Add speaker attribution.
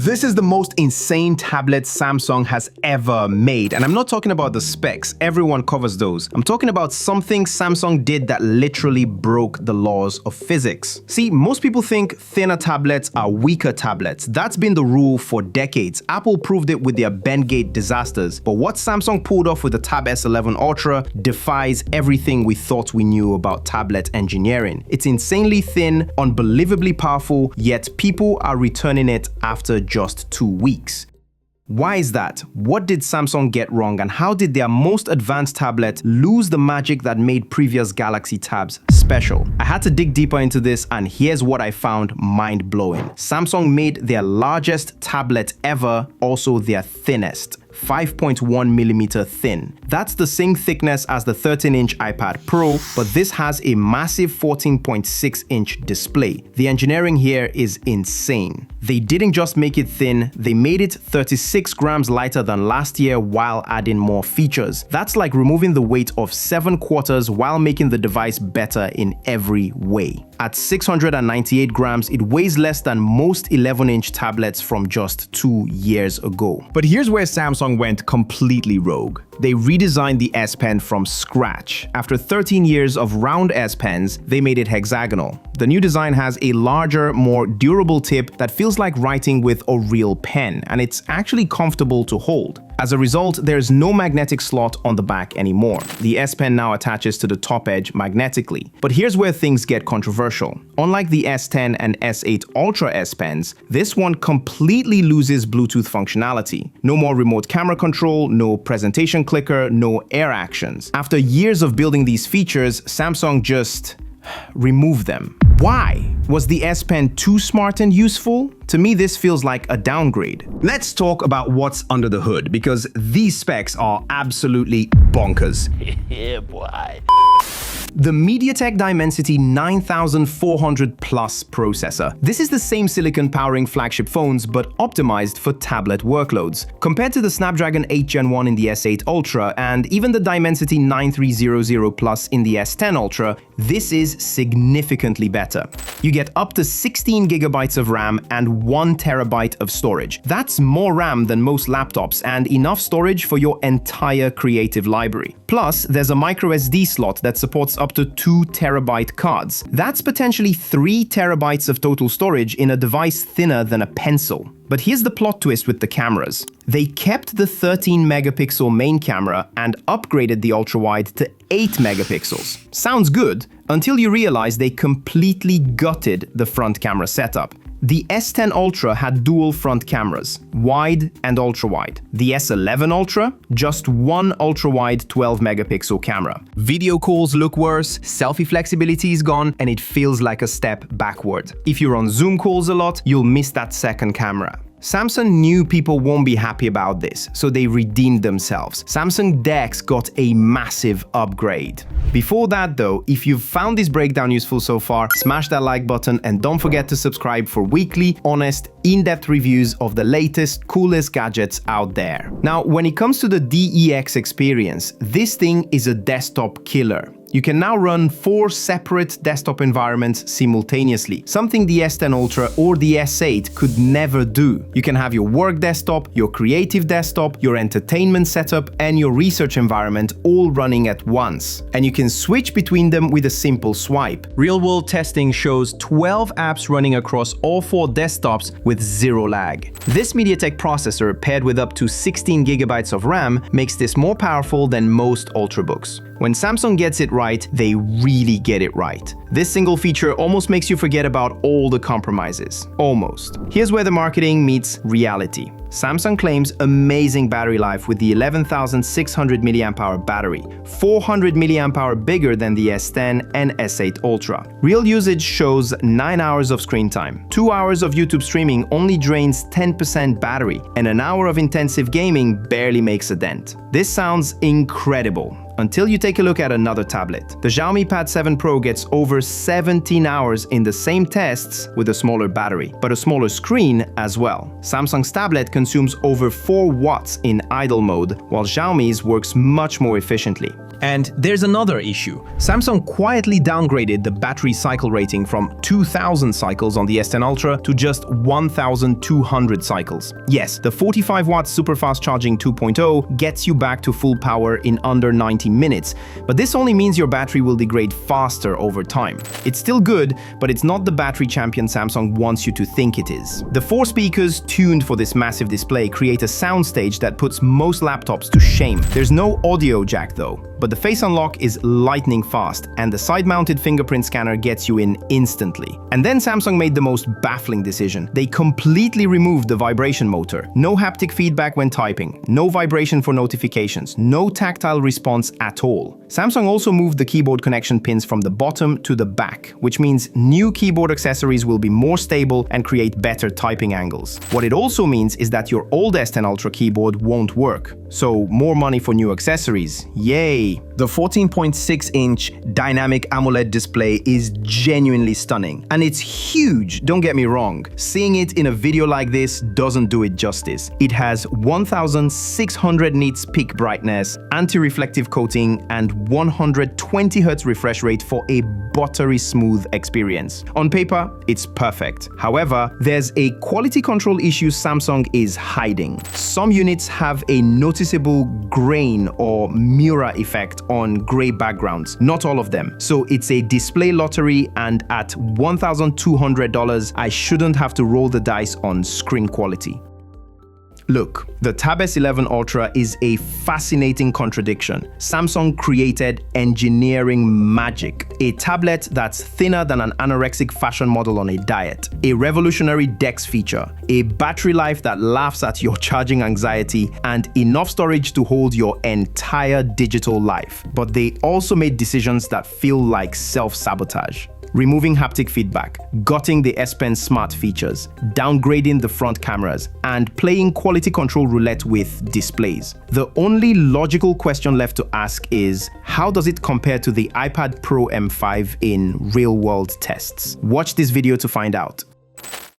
Speaker 1: This is the most insane tablet Samsung has ever made. And I'm not talking about the specs, everyone covers those. I'm talking about something Samsung did that literally broke the laws of physics. See, most people think thinner tablets are weaker tablets. That's been the rule for decades. Apple proved it with their Bendgate disasters. But what Samsung pulled off with the Tab S11 Ultra defies everything we thought we knew about tablet engineering. It's insanely thin, unbelievably powerful, yet people are returning it after just 2 weeks. Why is that? What did Samsung get wrong, and how did their most advanced tablet lose the magic that made previous Galaxy Tabs special? I had to dig deeper into this, and here's what I found mind-blowing. Samsung made their largest tablet ever also their thinnest. 5.1mm thin. That's the same thickness as the 13-inch iPad Pro, but this has a massive 14.6-inch display. The engineering here is insane. They didn't just make it thin, they made it 36 grams lighter than last year while adding more features. That's like removing the weight of 7 quarters while making the device better in every way. At 698 grams, it weighs less than most 11-inch tablets from just 2 years ago.
Speaker 2: But here's where Samsung went completely rogue. They redesigned the S Pen from scratch. After 13 years of round S Pens, they made it hexagonal. The new design has a larger, more durable tip that feels like writing with a real pen, and it's actually comfortable to hold. As a result, there's no magnetic slot on the back anymore. The S Pen now attaches to the top edge magnetically. But here's where things get controversial. Unlike the S10 and S8 Ultra S Pens, this one completely loses Bluetooth functionality. No more remote camera control, no presentation clicker, no air actions. After years of building these features, Samsung just removed them. Why? Was the S Pen too smart and useful? To me, this feels like a downgrade.
Speaker 1: Let's talk about what's under the hood, because these specs are absolutely bonkers.
Speaker 3: Yeah, boy.
Speaker 1: The MediaTek Dimensity 9400 Plus processor. This is the same silicon powering flagship phones, but optimized for tablet workloads. Compared to the Snapdragon 8 Gen 1 in the S8 Ultra and even the Dimensity 9300 Plus in the S10 Ultra, this is significantly better. You get up to 16 gigabytes of RAM and 1 terabyte of storage. That's more RAM than most laptops and enough storage for your entire creative library. Plus, there's a microSD slot that supports up to 2 terabyte cards. That's potentially 3 terabytes of total storage in a device thinner than a pencil. But here's the plot twist with the cameras. They kept the 13 megapixel main camera and upgraded the ultra-wide to 8 megapixels. Sounds good, until you realize they completely gutted the front camera setup. The S10 Ultra had dual front cameras, wide and ultra-wide. The S11 Ultra, just one ultra-wide 12 megapixel camera. Video calls look worse, selfie flexibility is gone, and it feels like a step backward. If you're on Zoom calls a lot, you'll miss that second camera. Samsung knew people won't be happy about this, so they redeemed themselves. Samsung DeX got a massive upgrade. Before that though, if you've found this breakdown useful so far, smash that like button and don't forget to subscribe for weekly, honest, in-depth reviews of the latest, coolest gadgets out there. Now, when it comes to the DeX experience, this thing is a desktop killer. You can now run 4 separate desktop environments simultaneously, something the S10 Ultra or the S8 could never do. You can have your work desktop, your creative desktop, your entertainment setup, and your research environment all running at once. And you can switch between them with a simple swipe. Real-world testing shows 12 apps running across all 4 desktops with 0 lag. This MediaTek processor, paired with up to 16 gigabytes of RAM, makes this more powerful than most Ultrabooks. When Samsung gets it right, they really get it right. This single feature almost makes you forget about all the compromises. Almost. Here's where the marketing meets reality. Samsung claims amazing battery life with the 11,600 mAh battery, 400 mAh bigger than the S10 and S8 Ultra. Real usage shows 9 hours of screen time. 2 hours of YouTube streaming only drains 10% battery, and an hour of intensive gaming barely makes a dent. This sounds incredible, until you take a look at another tablet. The Xiaomi Pad 7 Pro gets over 17 hours in the same tests with a smaller battery, but a smaller screen as well. Samsung's tablet consumes over 4 watts in idle mode, while Xiaomi's works much more efficiently.
Speaker 2: And there's another issue. Samsung quietly downgraded the battery cycle rating from 2000 cycles on the S10 Ultra to just 1200 cycles. Yes, the 45-watt super-fast charging 2.0 gets you back to full power in under 90 minutes, but this only means your battery will degrade faster over time. It's still good, but it's not the battery champion Samsung wants you to think it is. The 4 speakers tuned for this massive display create a soundstage that puts most laptops to shame. There's no audio jack though, but the face unlock is lightning fast, and the side-mounted fingerprint scanner gets you in instantly. And then Samsung made the most baffling decision. They completely removed the vibration motor. No haptic feedback when typing, no vibration for notifications, no tactile response at all. Samsung also moved the keyboard connection pins from the bottom to the back, which means new keyboard accessories will be more stable and create better typing angles. What it also means is that your old S10 Ultra keyboard won't work. So more money for new accessories. Yay! The 14.6-inch dynamic AMOLED display is genuinely stunning. And it's huge, don't get me wrong. Seeing it in a video like this doesn't do it justice. It has 1600 nits peak brightness, anti-reflective coating, and 120 Hz refresh rate for a buttery smooth experience. On paper, it's perfect. However, there's a quality control issue Samsung is hiding. Some units have a noticeable grain or mirror effect on gray backgrounds, not all of them. So it's a display lottery, and at $1,200, I shouldn't have to roll the dice on screen quality. Look, the Tab S11 Ultra is a fascinating contradiction. Samsung created engineering magic. A tablet that's thinner than an anorexic fashion model on a diet. A revolutionary DeX feature. A battery life that laughs at your charging anxiety, and enough storage to hold your entire digital life. But they also made decisions that feel like self-sabotage. Removing haptic feedback, gutting the S Pen smart features, downgrading the front cameras, and playing quality control roulette with displays. The only logical question left to ask is, how does it compare to the iPad Pro M5 in real-world tests? Watch this video to find out.